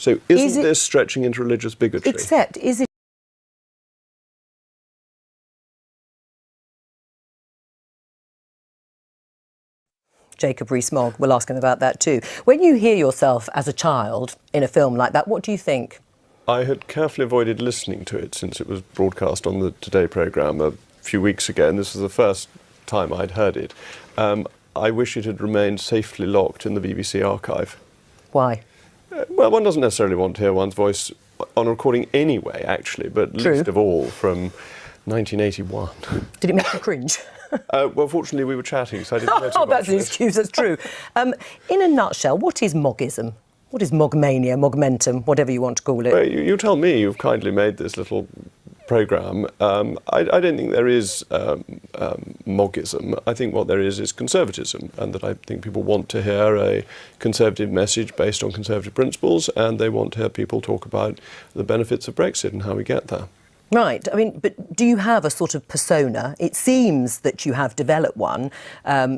So isn't this stretching into religious bigotry? Except, is it... Jacob Rees-Mogg, we'll ask him about that too. When you hear yourself as a child in a film like that, what do you think? I had carefully avoided listening to it since it was broadcast on the Today programme a few weeks ago, and this was the first time I'd heard it. I wish it had remained safely locked in the BBC archive. Why? Well, one doesn't necessarily want to hear one's voice on a recording anyway, actually, but True. Least of all from 1981. Did it make you cringe? Well, fortunately, we were chatting, so I didn't know too much. That's an excuse, that's true. In a nutshell, what is Moggism? What is Mogmania, Mogmentum, whatever you want to call it? Well, you tell me. You've kindly made this little programme. I don't think there is Moggism. I think what there is conservatism, and that I think people want to hear a conservative message based on conservative principles, and they want to hear people talk about the benefits of Brexit and how we get there. Right. I mean, but do you have a sort of persona? It seems that you have developed one,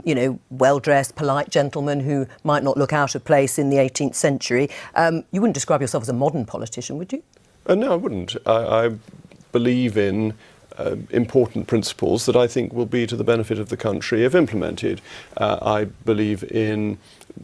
you know, well-dressed, polite gentleman who might not look out of place in the 18th century. You wouldn't describe yourself as a modern politician, would you? No, I wouldn't. I believe in important principles that I think will be to the benefit of the country if implemented. I believe in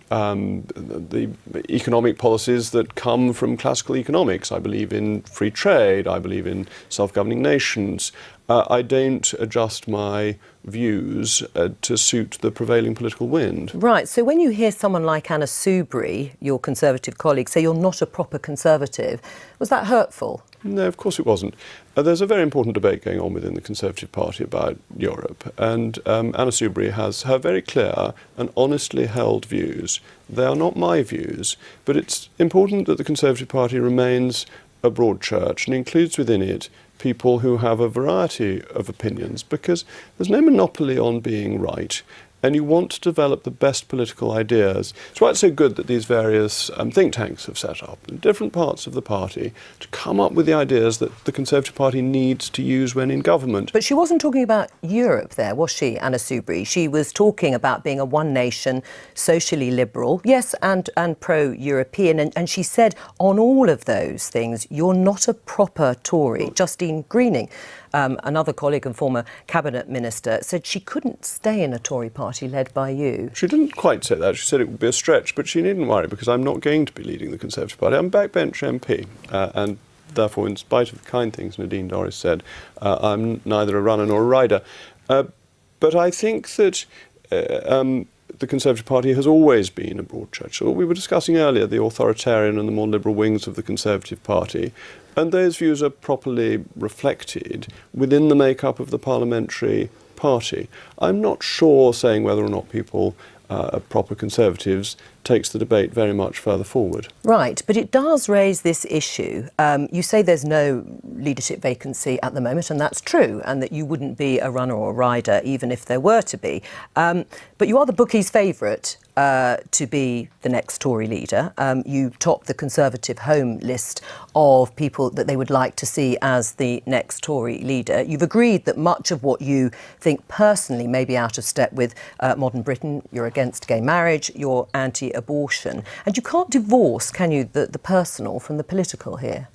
the economic policies that come from classical economics. I believe in free trade. I believe in self-governing nations. I don't adjust my views to suit the prevailing political wind. Right, so when you hear someone like Anna Soubry, your Conservative colleague, say you're not a proper Conservative, was that hurtful? No, of course it wasn't. There's a very important debate going on within the Conservative Party about Europe, and Anna Soubry has her very clear and honestly held views. They are not my views, but it's important that the Conservative Party remains a broad church and includes within it people who have a variety of opinions, because there's no monopoly on being right, and you want to develop the best political ideas. It's why it's so good that these various think tanks have set up in different parts of the party to come up with the ideas that the Conservative Party needs to use when in government. But she wasn't talking about Europe there, was she, Anna Soubry? She was talking about being a one-nation, socially liberal, yes, and pro-European. And she said on all of those things, you're not a proper Tory. Justine Greening, another colleague and former cabinet minister, said she couldn't stay in a Tory party led by you. She didn't quite say that. She said it would be a stretch, but she needn't worry because I'm not going to be leading the Conservative Party. I'm a backbench MP, and therefore, in spite of the kind things Nadine Dorries said, I'm neither a runner nor a rider. But I think that the Conservative Party has always been a broad church. So we were discussing earlier the authoritarian and the more liberal wings of the Conservative Party, and those views are properly reflected within the makeup of the parliamentary party. I'm not sure saying whether or not people are proper Conservatives takes the debate very much further forward. Right, but it does raise this issue. You say there's no leadership vacancy at the moment, and that's true, and that you wouldn't be a runner or a rider even if there were to be. But you are the bookies' favourite to be the next Tory leader. You top the Conservative Home list of people that they would like to see as the next Tory leader. You've agreed that much of what you think personally may be out of step with modern Britain. You're against gay marriage, you're anti-abortion. And you can't divorce, can you, the personal from the political here?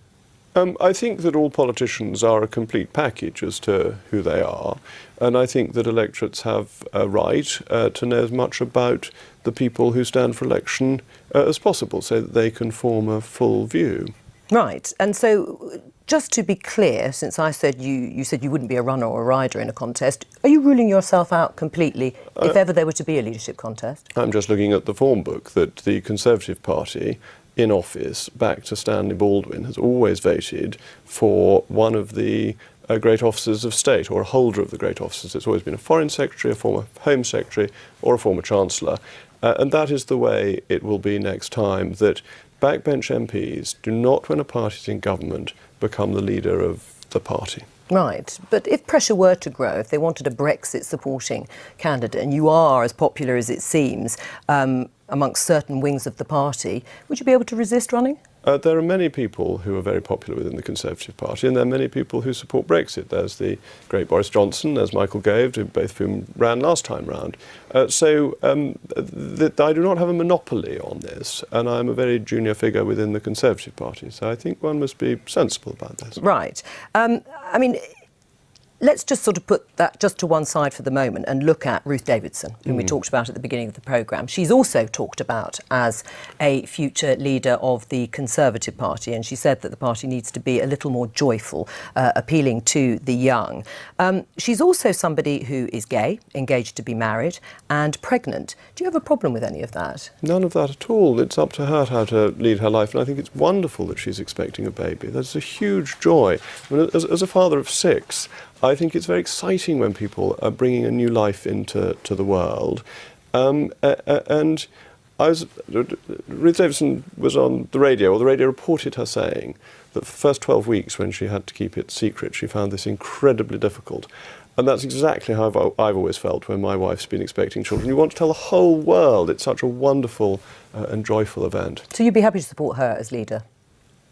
I think that all politicians are a complete package as to who they are, and I think that electorates have a right to know as much about the people who stand for election as possible, so that they can form a full view. Right, and so just to be clear, since I said you said you wouldn't be a runner or a rider in a contest, are you ruling yourself out completely if ever there were to be a leadership contest? I'm just looking at the form book that the Conservative Party in office, back to Stanley Baldwin, has always voted for one of the great officers of state, or a holder of the great offices. It's always been a foreign secretary, a former home secretary, or a former chancellor. And that is the way it will be next time, that backbench MPs do not, when a party is in government, become the leader of the party. Right, but if pressure were to grow, if they wanted a Brexit-supporting candidate, and you are as popular as it seems amongst certain wings of the party, would you be able to resist running? There are many people who are very popular within the Conservative Party, and there are many people who support Brexit. There's the great Boris Johnson, there's Michael Gove, both of whom ran last time round. I do not have a monopoly on this, and I'm a very junior figure within the Conservative Party, so I think one must be sensible about this. Right. I mean, let's just sort of put that just to one side for the moment and look at Ruth Davidson, whom we talked about at the beginning of the programme. She's also talked about as a future leader of the Conservative Party, and she said that the party needs to be a little more joyful, appealing to the young. She's also somebody who is gay, engaged to be married, and pregnant. Do you have a problem with any of that? None of that at all. It's up to her how to lead her life, and I think it's wonderful that she's expecting a baby. That's a huge joy. I mean, as a father of 6, I think it's very exciting when people are bringing a new life into the world. And Ruth Davidson was on the radio, or the radio reported her saying that for the first 12 weeks when she had to keep it secret, she found this incredibly difficult. And that's exactly how I've always felt when my wife's been expecting children. You want to tell the whole world. It's such a wonderful and joyful event. So you'd be happy to support her as leader?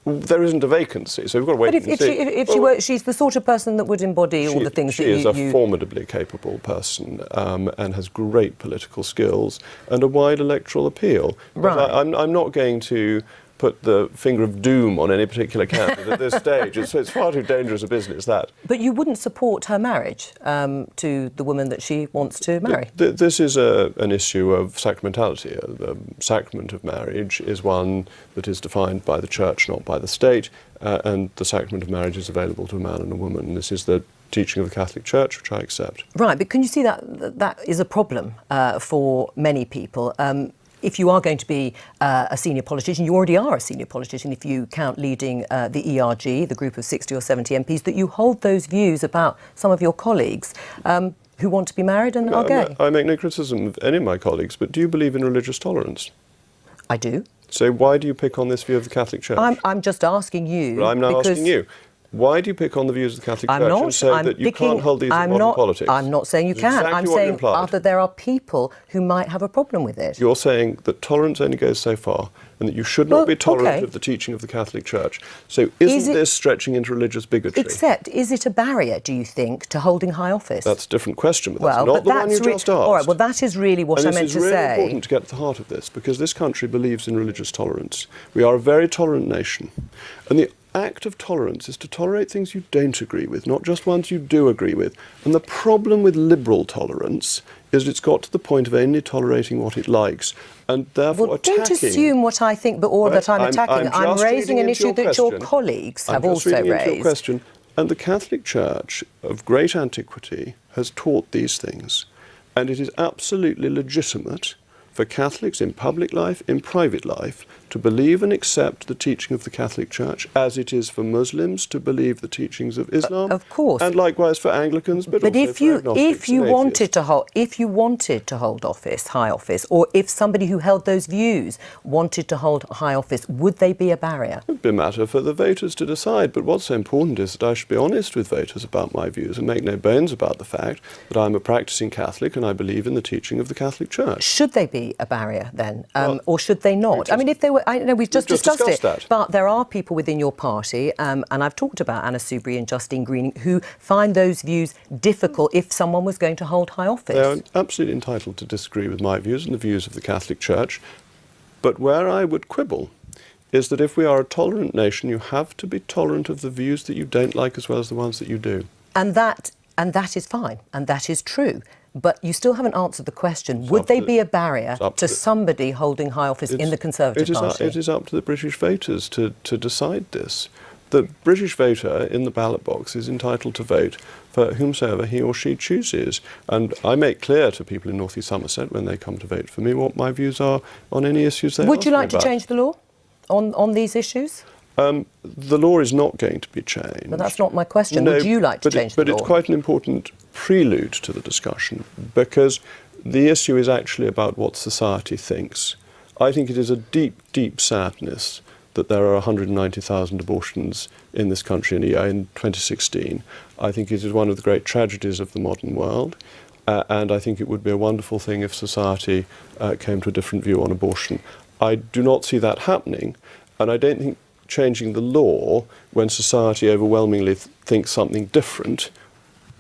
There isn't a vacancy, so we've got to wait but and see. If she were, she's the sort of person that would embody all the things that you... She is a formidably capable person and has great political skills and a wide electoral appeal. Right. But I'm not going to put the finger of doom on any particular candidate at this stage. It's far too dangerous a business, that. But you wouldn't support her marriage to the woman that she wants to marry? This is an issue of sacramentality. The sacrament of marriage is one that is defined by the Church, not by the state, and the sacrament of marriage is available to a man and a woman. This is the teaching of the Catholic Church, which I accept. Right, but can you see that that is a problem for many people? If you are going to be a senior politician, you already are a senior politician if you count leading the ERG, the group of 60 or 70 MPs, that you hold those views about some of your colleagues who want to be married and are gay. I make no criticism of any of my colleagues, but do you believe in religious tolerance? I do. So why do you pick on this view of the Catholic Church? I'm just asking you. Well, I'm now asking you. Why do you pick on the views of the Catholic Church and say that you can't hold these in modern politics? I'm not saying you can. I'm saying that there are people who might have a problem with it. You're saying that tolerance only goes so far and that you should not be tolerant of the teaching of the Catholic Church. So isn't this stretching into religious bigotry? Except, is it a barrier, do you think, to holding high office? That's a different question, but that's not the one you just asked. All right, well, that is really what I meant to say. And it's really important to get to the heart of this, because this country believes in religious tolerance. We are a very tolerant nation. And the act of tolerance is to tolerate things you don't agree with, not just ones you do agree with. And the problem with liberal tolerance is it's got to the point of only tolerating what it likes, and therefore attacking... Don't assume what I think, or that I'm attacking. I'm raising an issue that your colleagues have also raised. I'm just reading into your question. And the Catholic Church of great antiquity has taught these things, and it is absolutely legitimate for Catholics in public life, in private life, to believe and accept the teaching of the Catholic Church, as it is for Muslims to believe the teachings of Islam. Of course. And likewise for Anglicans, but also for agnostics if you wanted to hold office, high office, or if somebody who held those views wanted to hold high office, would they be a barrier? It would be a matter for the voters to decide, but what's so important is that I should be honest with voters about my views and make no bones about the fact that I'm a practising Catholic and I believe in the teaching of the Catholic Church. Should they be a barrier then, or should they not? I mean, if they were, I know we've just discussed it, that. But there are people within your party, and I've talked about Anna Soubry and Justine Greening, who find those views difficult if someone was going to hold high office. They are absolutely entitled to disagree with my views and the views of the Catholic Church, but where I would quibble is that if we are a tolerant nation, you have to be tolerant of the views that you don't like as well as the ones that you do. And that is fine, and that is true. But you still haven't answered the question. Would they be a barrier to somebody holding high office in the Conservative Party? It is up to the British voters to decide this. The British voter in the ballot box is entitled to vote for whomsoever he or she chooses. And I make clear to people in North East Somerset when they come to vote for me what my views are on any issues they ask me about. Would you like to change the law on these issues? The law is not going to be changed. But that's not my question. Would you like to change the law? But it's quite an important prelude to the discussion, because the issue is actually about what society thinks. I think it is a deep, deep sadness that there are 190,000 abortions in this country in a year in 2016. I think it is one of the great tragedies of the modern world, and I think it would be a wonderful thing if society came to a different view on abortion. I do not see that happening. And I don't think changing the law when society overwhelmingly thinks something different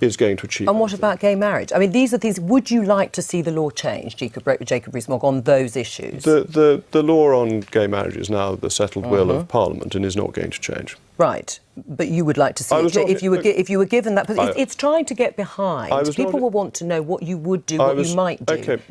is going to achieve. And what about gay marriage? I mean, these are things. Would you like to see the law changed, Jacob Rees-Mogg, on those issues? The law on gay marriage is now the settled will of Parliament and is not going to change. Right, but you would like to see it if you were given that. But it's trying to get behind. People will want to know what you would do, what you might do. Okay.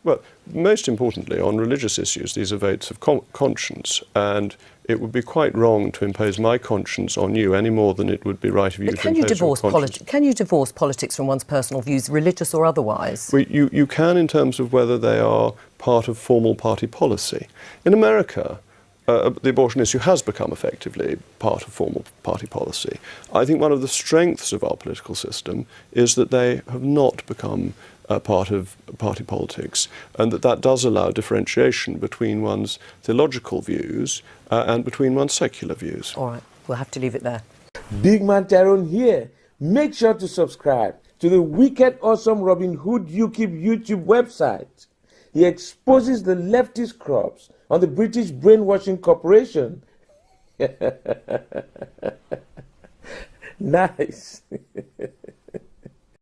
Well, most importantly, on religious issues, these are votes of conscience, and it would be quite wrong to impose my conscience on you any more than it would be right of you to impose your conscience. Can you divorce politics from one's personal views, religious or otherwise? Well, you can in terms of whether they are part of formal party policy. In America, the abortion issue has become effectively part of formal party policy. I think one of the strengths of our political system is that they have not become part of party politics, and that does allow differentiation between one's theological views and between one's secular views. All right, we'll have to leave it there. Big Man Tyrone here. Make sure to subscribe to the wicked awesome Robin Hood UKIP YouTube website. He exposes the leftist crops on the British brainwashing corporation. Nice.